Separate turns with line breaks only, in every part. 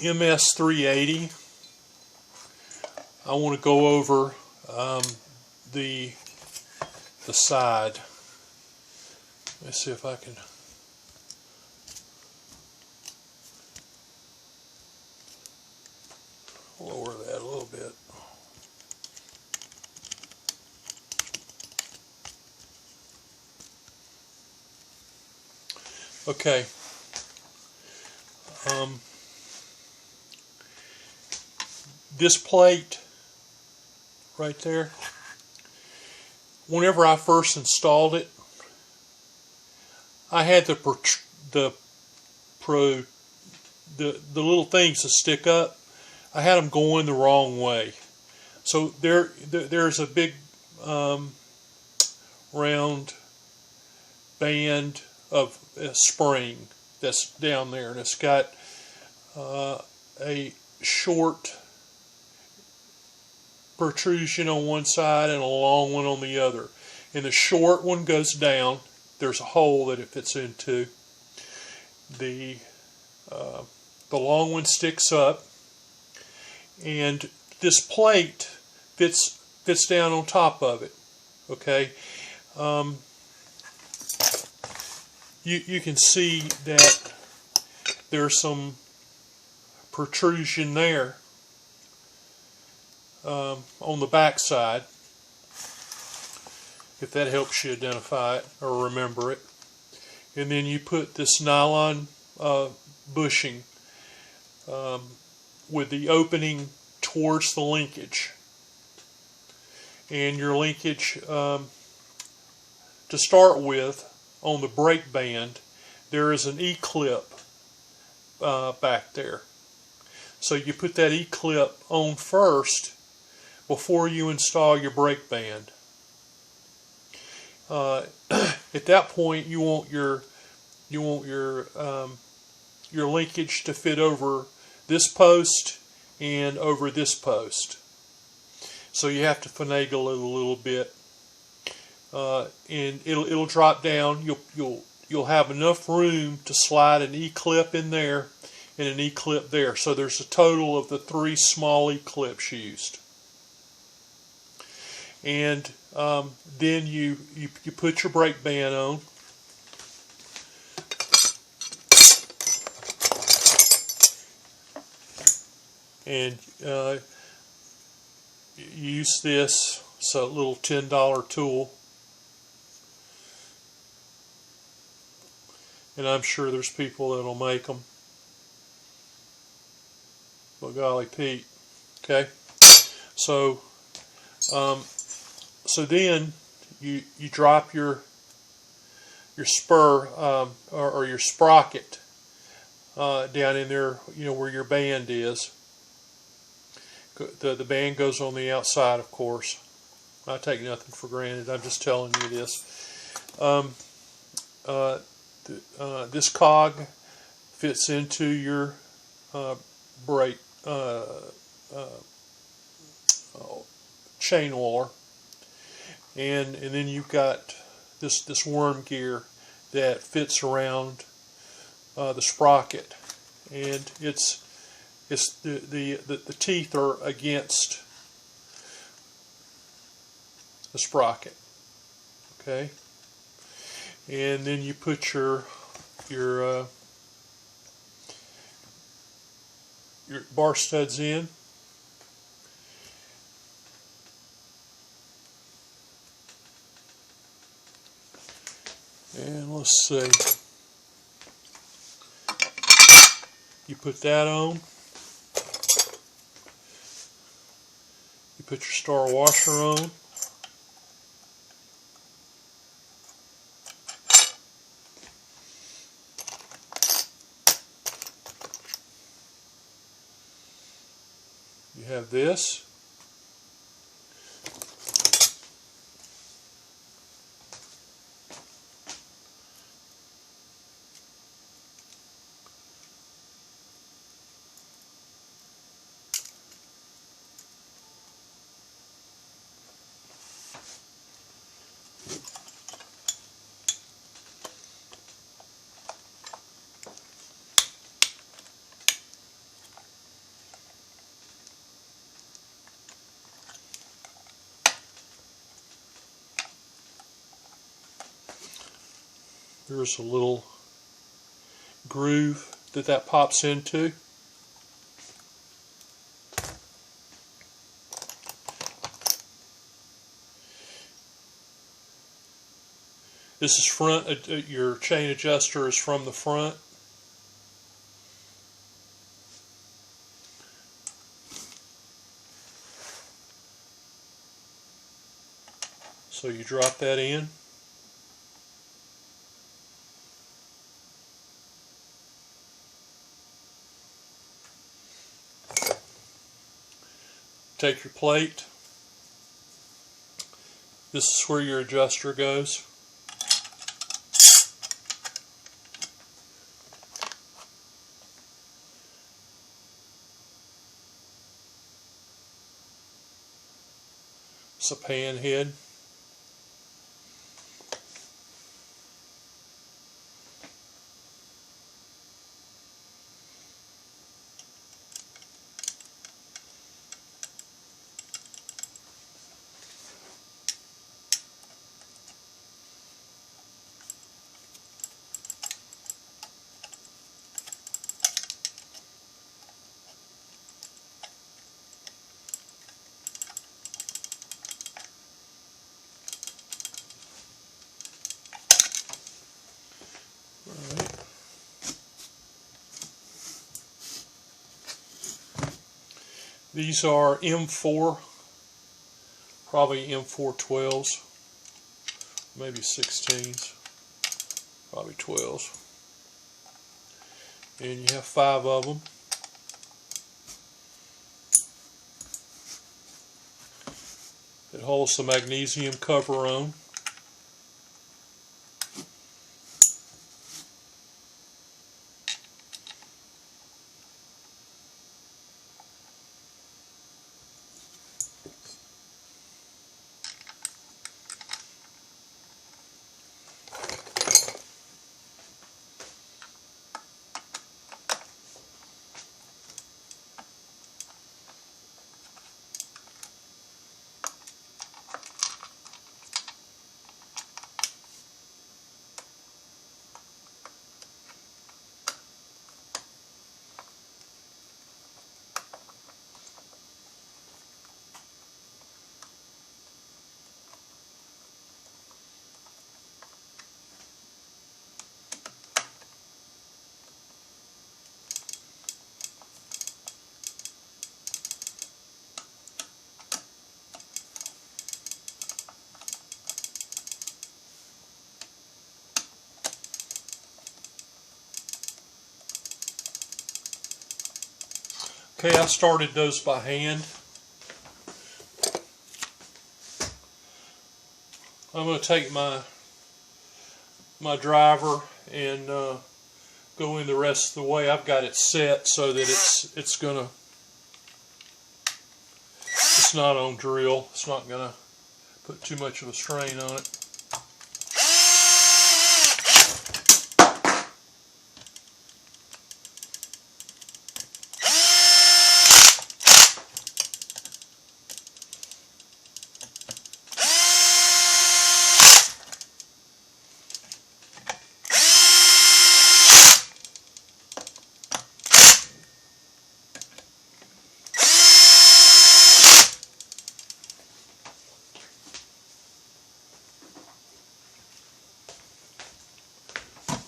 MS380. I want to go over the side. Let's see if I can. Lower that a little bit. Okay. This plate right there, whenever I first installed it, I had the little things that stick up. I had them going the wrong way. So there's a big round band of spring that's down there, and it's got a short protrusion on one side and a long one on the other. And the short one goes down. There's a hole that it fits into. The long one sticks up, and this plate fits down on top of it. Okay, you can see that there's some protrusion there on the back side, if that helps you identify it or remember it. And then you put this nylon bushing with the opening towards the linkage. And your linkage, to start with, on the brake band, there is an E-clip back there. So you put that E-clip on first before you install your brake band. At that point, you want your linkage to fit over this post and over this post. So you have to finagle it a little bit, and it'll drop down. You'll have enough room to slide an E-clip in there and an E-clip there. So there's a total of the 3 small E-clips used. And then you put your brake band on. And use this. It's a little $10 tool. And I'm sure there's people that'll make them. But golly Pete. Okay. So then you drop your spur or your sprocket down in there, where your band is. The band goes on the outside, of course. I take nothing for granted. I'm just telling you this. This cog fits into your brake chain oiler, and then you've got this worm gear that fits around the sprocket, and it's the teeth are against the sprocket. Okay, and then you put your bar studs in. And let's see. You put that on. You put your star washer on. You have this. Here's a little groove that pops into. This is front, your chain adjuster is from the front. So you drop that in. Take your plate. This is where your adjuster goes. It's a pan head. These are M4, probably M412s, maybe 16s, probably 12s. And you have 5 of them. It holds the magnesium cover on. Okay, I started those by hand. I'm going to take my driver and go in the rest of the way. I've got it set so that it's not on drill. It's not going to put too much of a strain on it.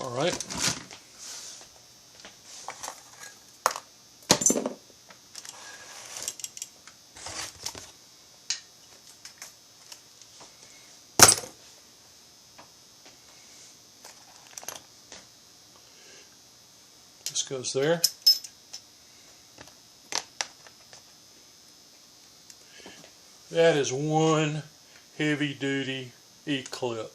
All right. This goes there. That is one heavy-duty E-clip.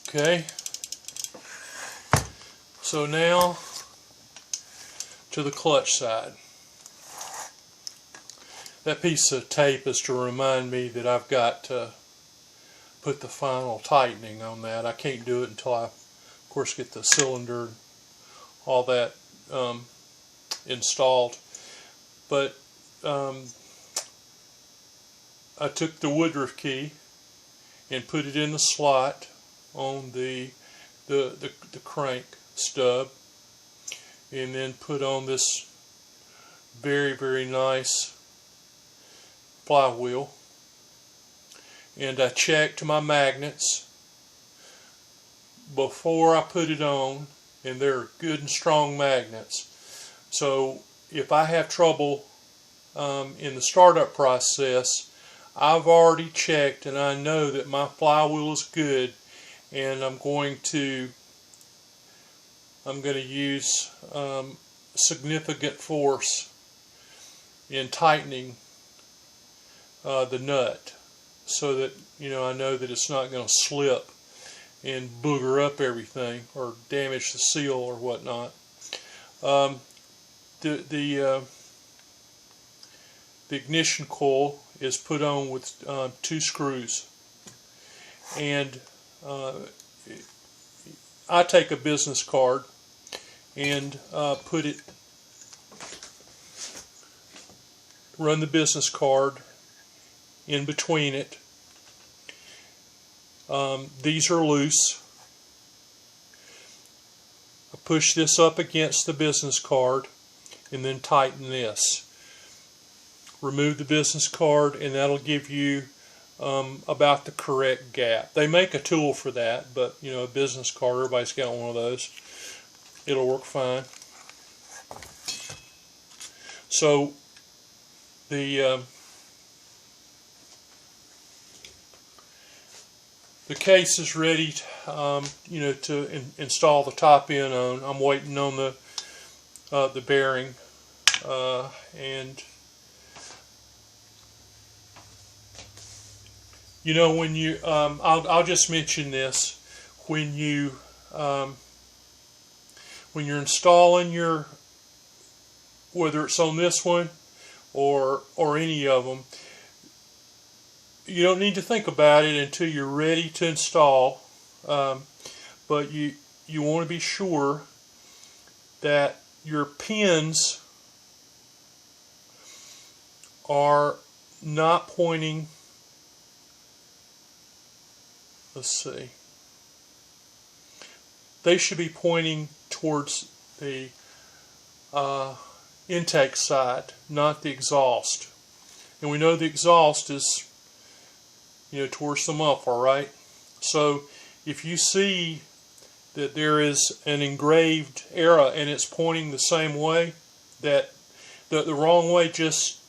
Okay, so now to the clutch side. That piece of tape is to remind me that I've got to put the final tightening on that. I can't do it until I, of course, get the cylinder, all that installed. But I took the Woodruff key and put it in the slot on the crank stub, and then put on this very, very nice flywheel. And I checked my magnets before I put it on, and they're good and strong magnets. So if I have trouble in the startup process, I've already checked and I know that my flywheel is good, and I'm going to use significant force in tightening the nut, so that I know that it's not going to slip and booger up everything or damage the seal or whatnot. The ignition coil is put on with 2 screws, and I take a business card and run the business card in between it. These are loose. I push this up against the business card and then tighten this. Remove the business card, and that'll give you about the correct gap. They make a tool for that, but a business card, everybody's got one of those. It'll work fine. So the case is ready, to install the top end on. I'm waiting on the bearing, and when you I'll just mention this, when you're installing your, whether it's on this one or any of them, you don't need to think about it until you're ready to install, but you want to be sure that your pins are not pointing, let's see, they should be pointing towards the intake side, not the exhaust. And we know the exhaust is towards the muffler, right? So if you see that there is an engraved arrow and it's pointing the same way, that the wrong way, just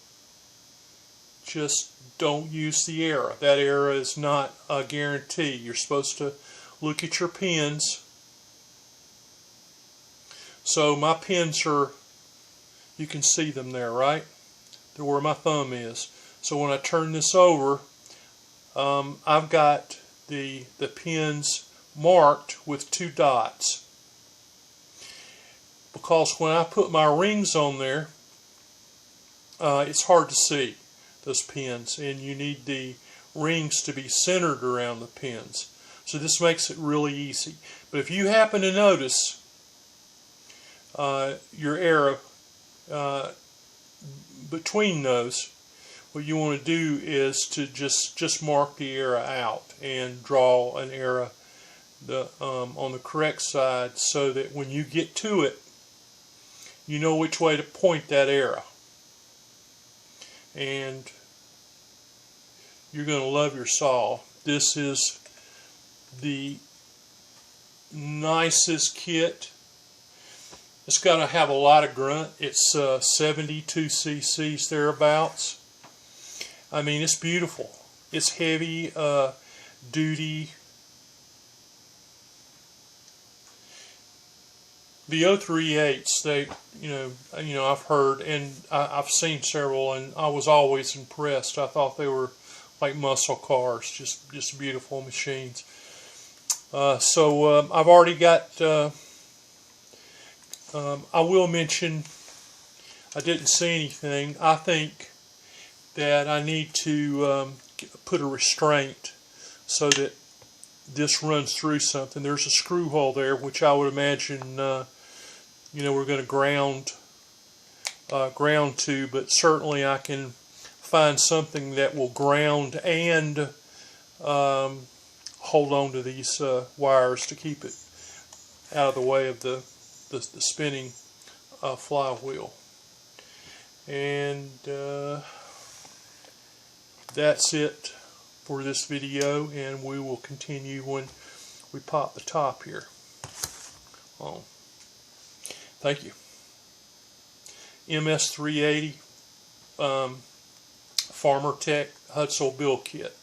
don't use the arrow. That arrow is not a guarantee. You're supposed to look at your pins. So my pins are, you can see them there, right? They're where my thumb is. So when I turn this over, I've got the pins marked with 2 dots, because when I put my rings on there, it's hard to see those pins, and you need the rings to be centered around the pins. So this makes it really easy. But if you happen to notice your arrow between those, what you want to do is to just mark the arrow out and draw an arrow on the correct side, so that when you get to it, you know which way to point that arrow. And you're going to love your saw. This is the nicest kit. It's got to have a lot of grunt. It's 72 cc's thereabouts. I mean, it's beautiful. It's heavy duty. The 038s, they, I've heard, and I've seen several, and I was always impressed. I thought they were like muscle cars, just beautiful machines. I've already got, I will mention, I didn't see anything. I think that I need to put a restraint so that this runs through something. There's a screw hole there, which I would imagine, we're going to ground to, but certainly I can find something that will ground and hold on to these wires to keep it out of the way of the spinning flywheel. And that's it for this video, and we will continue when we pop the top here on. Thank you. MS380 FarmerTec Huztl build kit.